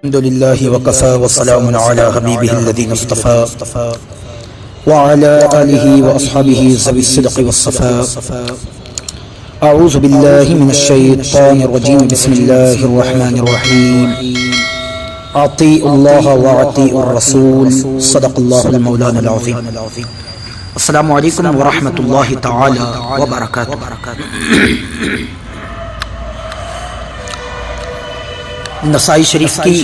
الحمد لله وكفى وسلام على حبيبه الذين اصطفى وعلى آله وأصحابه ذوي الصدق والصفاء. أعوذ بالله من الشيطان الرجيم. بسم الله الرحمن الرحيم. أطيعوا الله وأطيعوا الرسول. صدق الله المولانا العظيم. السلام علیکم ورحمۃ اللہ تعالی وبرکاتہ. نسائی شریف کی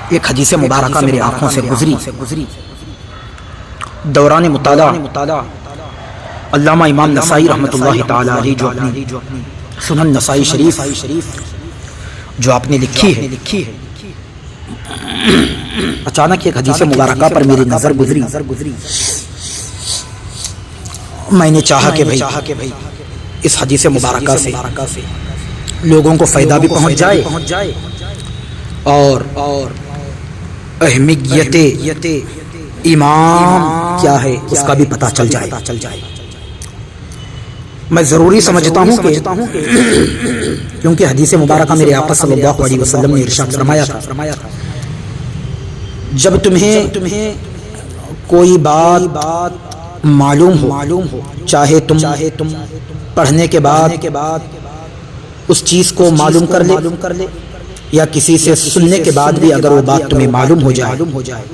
ایک حدیث مبارکہ میرے آنکھوں سے گزری. دوران مطالعہ علامہ امام نسائی رحمۃ اللہ تعالی علیہ جو اپنی سنن نسائی شریف جو آپ نے لکھی ہے، اچانک ایک حدیث مبارکہ پر میری نظر گزری. میں نے چاہا کہ بھئی اس حدیث مبارکہ سے لوگوں کو فائدہ بھی پہنچ جائے اور اہمیت امام کیا ہے اس کا بھی پتہ چل جائے. میں ضروری سمجھتا ہوں کہ کیونکہ حدیث مبارکہ میرے آقا صلی اللہ علیہ وسلم نے ارشاد فرمایا تھا، جب تمہیں کوئی بات معلوم ہو، چاہے تم پڑھنے کے بعد اس چیز کو معلوم کر لے یا کسی سے سننے کے بعد بھی اگر وہ بات تمہیں معلوم ہو جائے،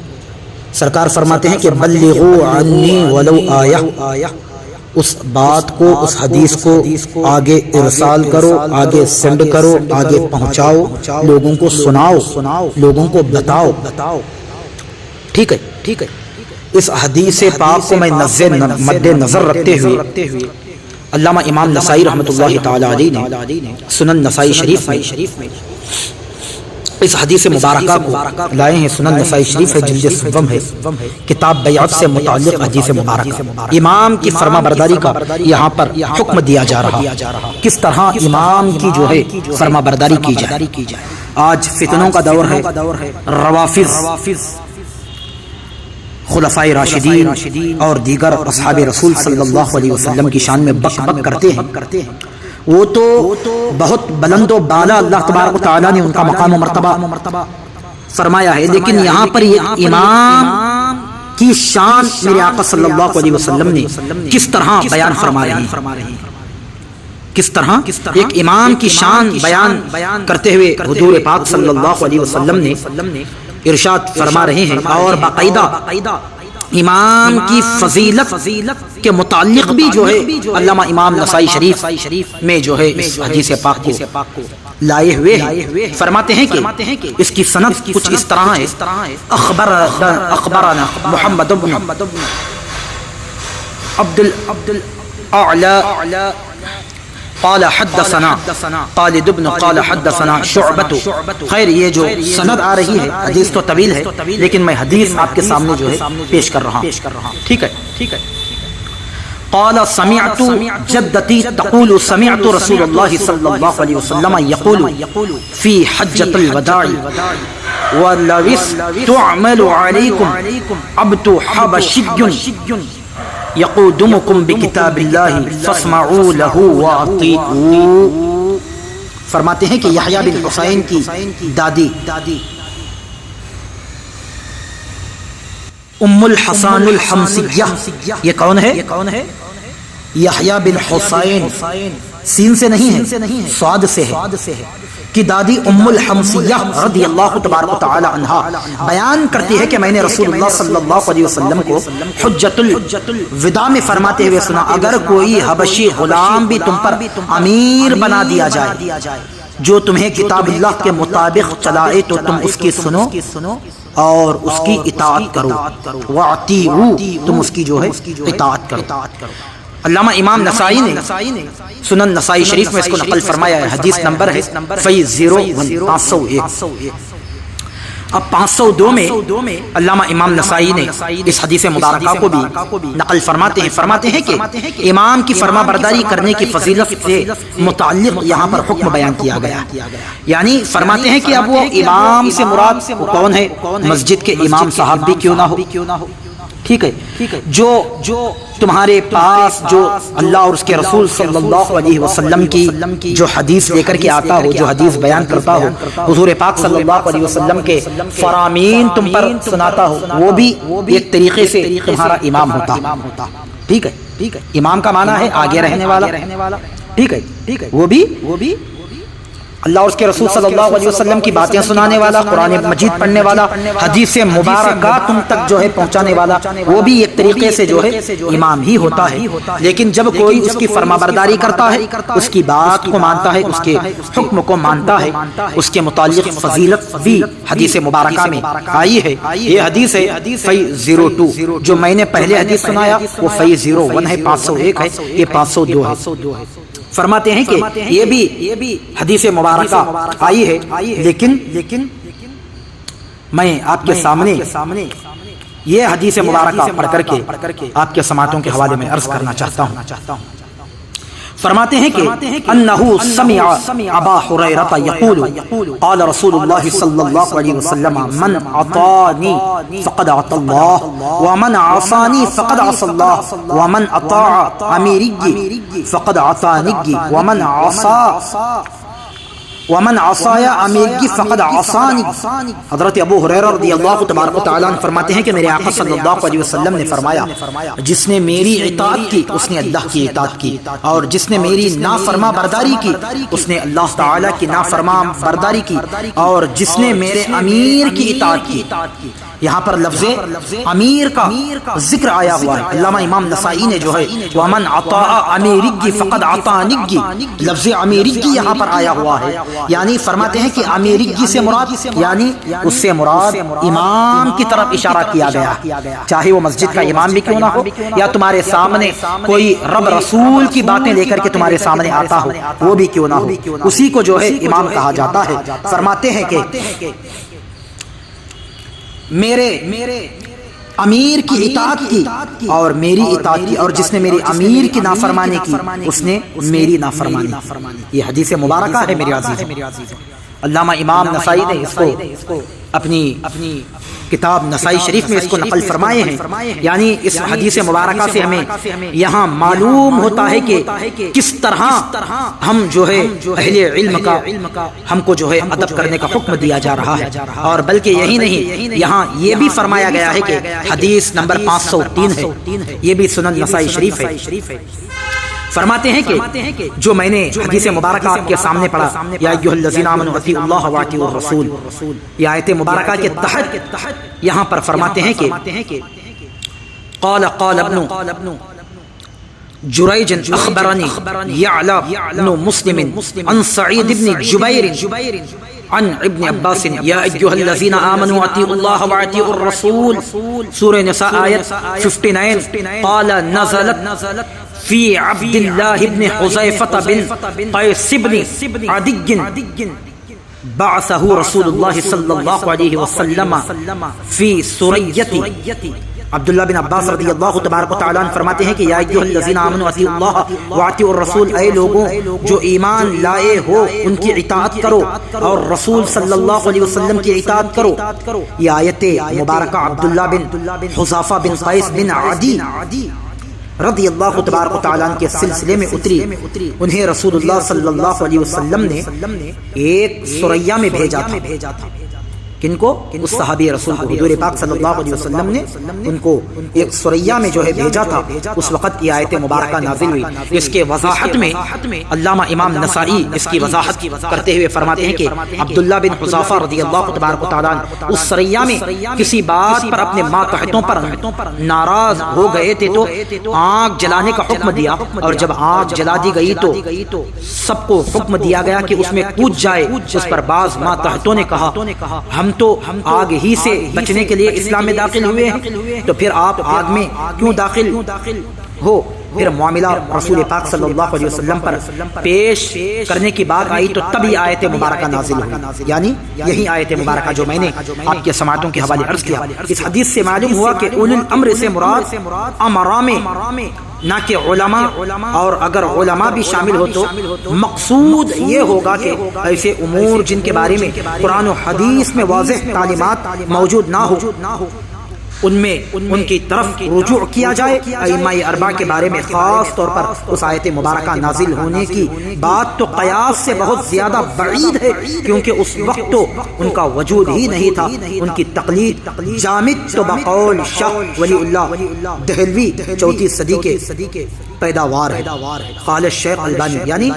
سرکار فرماتے ہیں کہ بلغوا عنی ولو آیہ، اس بات کو، اس حدیث کو آگے ارسال کرو، آگے سینڈ کرو، آگے پہنچاؤ، لوگوں کو سناؤ، لوگوں کو بتاؤ. ٹھیک ہے. اس حدیث پاک کو میں مد نظر رکھتے ہوئے علامہ امام نسائی رحمۃ اللہ تعالی علیہ نے سنن نسائی شریف میں اس حدیث مبارکہ کو لائے ہیں. سنن نسائی شریف ہے، جلد سوم ہے، کتاب بیعت سے متعلق حدیث مبارکہ. امام کی فرما برداری کا یہاں پر حکم دیا جا رہا، کس طرح امام کی جو ہے فرما برداری کی جائے. آج فتنوں کا دور ہے، روافض، خلفائے راشدین اور دیگر اصحاب رسول صلی اللہ علیہ وسلم کی شان میں بک کرتے ہیں. وہ تو بہت بلند و بالا اللہ تبارک و تعالیٰ نے ان کا مقام و مرتبہ فرمایا ہے، لیکن یہاں پر یہ امام کی شان میرے آقا صلی اللہ علیہ وسلم نے کس طرح بیان فرما رہے ہیں. کس طرح ایک امام کی شان بیان کرتے ہوئے حضور پاک صلی اللہ علیہ وسلم نے ارشاد فرما رہے ہیں، اور باقاعدہ امام کی فضیلت کے متعلق بھی جو ہے علامہ امام نسائی شریف میں جو ہے اس حدیث پاک کو لائے ہوئے ہیں. فرماتے ہیں کہ اس کی سند کچھ اس طرح ہے، اخبرنا محمد بن عبد الاعلى قال حدثنا خالد بن قال حدثنا شعبۃ. خیر، یہ جو سند آ رہی ہے، حدیث تو طویل ہے لیکن میں حدیث آپ کے سامنے جو ہے پیش کر رہا ہوں. ٹھیک ہے. قال سمعت جدتی تقول سمعت رسول اللہ صلی اللہ علیہ وسلم یقول فی حجۃ الوداع ولو تعمل علیکم عبد حبشی یقودمکم بکتاب اللہ فاسمعوا لہ واطیعوا. فرماتے ہیں کہ یحییٰ بن حسین کی دادی ام الحسن الحمصیہ، یہ کون ہے؟ یحییٰ بن حسین، سین سے نہیں ہے، صاد سے ہے، کی دادی ام الحمصیہ رضی اللہ تبارک و تعالی عنہا بیان کرتی ہے کہ میں نے رسول اللہ صلی اللہ علیہ وسلم کو حجۃ الوداع میں فرماتے ہوئے سنا، اگر کوئی حبشی غلام بھی تم پر امیر بنا دیا جائے جو تمہیں کتاب اللہ کے مطابق چلائے تو تم اس کی سنو اور اس کی اطاعت کرو، واطیعوا، تم اس کی جو ہے اطاعت کرو. علامہ امام نسائی نے سنن نسائی شریف میں اس کو نقل فرمایا ہے. حدیث نمبر ہے 501. اب 502 میں علامہ امام نسائی نے اس حدیث مبارکہ کو بھی نقل فرماتے ہیں کہ امام کی فرما برداری کرنے کی فضیلت سے متعلق یہاں پر حکم بیان کیا گیا. یعنی فرماتے ہیں کہ اب وہ امام سے مراد کون ہے؟ مسجد کے امام صاحب بھی کیوں نہ ہو. ٹھیک ہے، جو تمہارے پاس جو اللہ اور اس کے رسول صلی اللہ علیہ وسلم کی جو حدیث لے کر کے آتا ہو، جو حدیث بیان کرتا ہو، حضور پاک صلی اللہ علیہ وسلم کے فرامین تم پر سناتا ہو، وہ بھی ایک طریقے سے تمہارا امام ہوتا. ٹھیک ہے، امام کا معنی ہے آگے رہنے والا. ٹھیک ہے، وہ بھی اللہ اور اس کے رسول صلی اللہ علیہ وسلم کی باتیں سنانے والا، قرآن مجید پڑھنے والا، حدیث مبارکہ تم تک جو ہے پہنچانے والا، وہ بھی ایک طریقے سے جو ہے امام ہی ہوتا ہے. لیکن جب کوئی اس کی فرما برداری کرتا ہے، اس کی بات کو مانتا ہے، اس کے حکم کو مانتا ہے، اس کے متعلق فضیلت بھی حدیث مبارکہ میں آئی ہے. یہ حدیث ہے فی 02، جو میں نے پہلے حدیث سنایا وہ فی 01 ہے، 501 ہے، یہ 502 ہے. فرماتے ہیں کہ یہ بھی حدیث مبارکہ آئی ہے، لیکن میں آپ کے سامنے یہ حدیث مبارکہ پڑھ کر کے آپ کے سماعتوں کے حوالے میں عرض کرنا چاہتا ہوں. فرماتے ہیں کہ انہو سمع ابا حریرہ یقول قال رسول اللہ صلی اللہ علیہ وسلم من اطاعنی فقد اطاع اللہ ومن عصانی فقد عصى اللہ ومن اطاع امیری فقد اطاعنی ومن عصای امیری فقد عصانی. حضرت ابو ہریرہ رضی اللہ تبارک و تعالیٰ عنہ فرماتے ہیں کہ میرے آقا صلی اللہ علیہ وسلم نے فرمایا جس نے میری اطاعت کی اس نے اللہ کی اطاعت کی، اور جس نے میری نافرما برداری کی اس نے اللہ تعالیٰ کی نافرما برداری کی، اور جس نے میرے امیر کی اطاعت کی. یہاں پر لفظ امیر کا ذکر آیا ہوا ہے. علامہ امام نسائی نے جو ہے ومن اطاع امیری فقد اطاعنی، لفظ امیری یہاں پر آیا ہوا ہے، یعنی فرماتے ہیں کہ امیری سے مراد یعنی اس سے مراد امام کی طرف اشارہ کیا گیا، چاہے وہ مسجد کا امام بھی کیوں نہ ہو، یا تمہارے سامنے کوئی رب رسول کی باتیں لے کر کے تمہارے سامنے آتا ہو وہ بھی کیوں نہ ہو، اسی کو جو ہے امام کہا جاتا ہے. فرماتے ہیں کہ میرے امیر کی اطاعت کی اور میری اطاعت کی، اور جس نے میری امیر کی نافرمانی کی اس نے میری نافرمانی. یہ حدیث مبارکہ ہے میرے عزیز. علامہ امام نسائی نے اس کو اپنی کتاب نسائی شریف میں اس کو نقل فرمائے ہیں. یعنی اس حدیث مبارکہ سے ہمیں یہاں معلوم ہوتا ہے کہ کس طرح ہم جو ہے اہل علم کا ہم کو جو ہے ادب کرنے کا حکم دیا جا رہا ہے. اور بلکہ یہی نہیں، یہاں یہ بھی فرمایا گیا ہے کہ حدیث نمبر 503 ہے، یہ بھی سنن نسائی شریف ہے. فرماتے ہیں کہ جو میں نے حدیث مبارکہ آپ کے سامنے پڑھا، یا ایھا الذین آمنوا اطیعوا اللہ واطیعوا الرسول، یہ آیت مبارکہ کے تحت یہاں پر فرماتے ہیں کہ قال ابن جریج اخبرنی یعلا بن مسلم عن سعید بن جبیر عن ابن عباس یا ایھا الذین آمنوا اطیعوا اللہ واطیعوا الرسول، سورہ نساء آیت 59. قال نزلت فی عبد اللہ بن حذیفہ بن قیس بن عدی بعثہ رسول اللہ صلی اللہ علیہ وسلم فی سریتی. عبداللہ بن عباس رضی اللہ تبارک و تعالیٰ عنہ فرماتے ہیں کہ یا ایھا الذین آمنوا اطیعوا اللہ واطیعوا الرسول، اے لوگوں جو ایمان لائے ہو ان کی اطاعت کرو اور رسول صلی اللہ علیہ وسلم کی اطاعت کرو. یہ آیت مبارکہ عبداللہ بن حذیفہ بن قیس بن عدی رضی اللہ تبارک و تعالیٰ عنہ کے سلسلے میں اتری. انہیں رسول اللہ صلی اللہ علیہ وسلم نے ایک سریہ میں بھیجا تھا. کن کو؟ اس صحابی رسول کو. حضور پاک صلی اللہ علیہ وسلم نے ان کو ایک سریہ میں جو ہے بھیجا تھا. اس وقت یہ آیت مبارکہ نازل ہوئی. اس کے وضاحت میں علامہ امام نسائی اس کی وضاحت کرتے ہوئے فرماتے ہیں کہ عبداللہ بن حذیفہ رضی اللہ تبارک و تعالیٰ عنہ اس سریہ میں کسی بات پر اپنے ماتحتوں پر ناراض ہو گئے تھے تو آگ جلانے کا حکم دیا، اور جب آگ جلا دی گئی تو سب کو حکم دیا گیا کہ اس میں کود جائے. اس پر بعض ماتحتوں نے کہا ہم تو آگ ہی سے بچنے کے لیے اسلام میں داخل ہوئے ہیں، تو پھر آپ آگ میں کیوں داخل ہو؟ پھر معاملہ رسول پاک صلی اللہ علیہ وسلم پر پیش کرنے کی بات آئی تو تب یہ آیت مبارکہ نازل ہوئی. یعنی یہی آیت مبارکہ جو میں نے آپ کے سماعتوں کے حوالے عرض کیا. اس حدیث سے معلوم ہوا کہ اولو الامر سے مراد امراء میں نہ کہ علماء، اور اگر علماء بھی شامل ہو تو مقصود یہ ہوگا کہ ایسے امور جن کے بارے میں قرآن و حدیث میں واضح تعلیمات موجود نہ ہو ان میں ان کی طرف رجوع کیا جائے۔ ائمہ اربعہ کے بارے میں خاص طور پر اس آیت مبارکہ نازل ہونے کی بات تو قیاس سے بہت زیادہ بعید ہے، کیونکہ اس وقت تو ان کا وجود ہی نہیں تھا۔ ان کی تقلید جامد تو بقول شاہ ولی اللہ دہلوی 4 صدی کے پیداوار ہے۔ قال الشیخ البانی، یعنی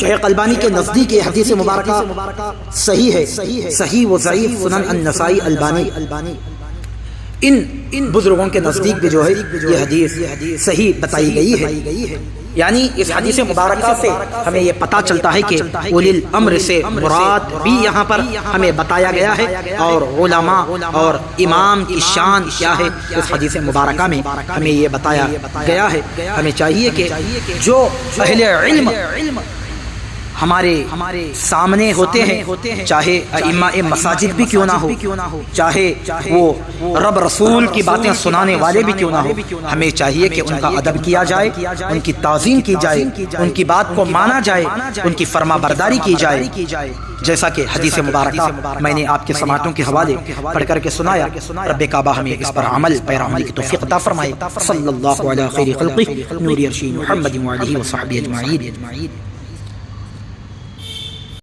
شیخ البانی کے نزدیک یہ حدیث مبارکہ صحیح ہے۔ صحیح و ضعیف سنن النسائی البانی، ان بزرگوں کے نزدیک بھی جو ہے یہ حدیث صحیح بتائی گئی ہے۔ یعنی اس حدیث مبارکہ سے ہمیں یہ پتہ چلتا ہے کہ اولی الامر سے مراد بھی یہاں پر ہمیں بتایا گیا ہے، اور علماء اور امام کی شان کیا ہے اس حدیث مبارکہ میں ہمیں یہ بتایا گیا ہے۔ ہمیں چاہیے کہ جو اہل علم ہمارے سامنے ہوتے ہیں، چاہے ائمہ مساجد بھی کیوں نہ ہو، چاہے وہ رب رسول کی باتیں سنانے والے بھی کیوں نہ ہو، ہمیں چاہیے کہ ان کا ادب کیا جائے، ان کی تعظیم کی جائے، ان کی بات کو مانا جائے، ان کی فرما برداری کی جائے، جیسا کہ حدیث مبارکہ میں نے آپ کے سماعتوں کے حوالے پڑھ کر کے سنایا۔ رب کعبہ ہمیں اس پر عمل پیرا ہونے کی توفیق عطا فرمائے۔ صلی اللہ علیہ خیر خلقہ نور ارشی محمد وعلیہ وصحبہ اجمعین۔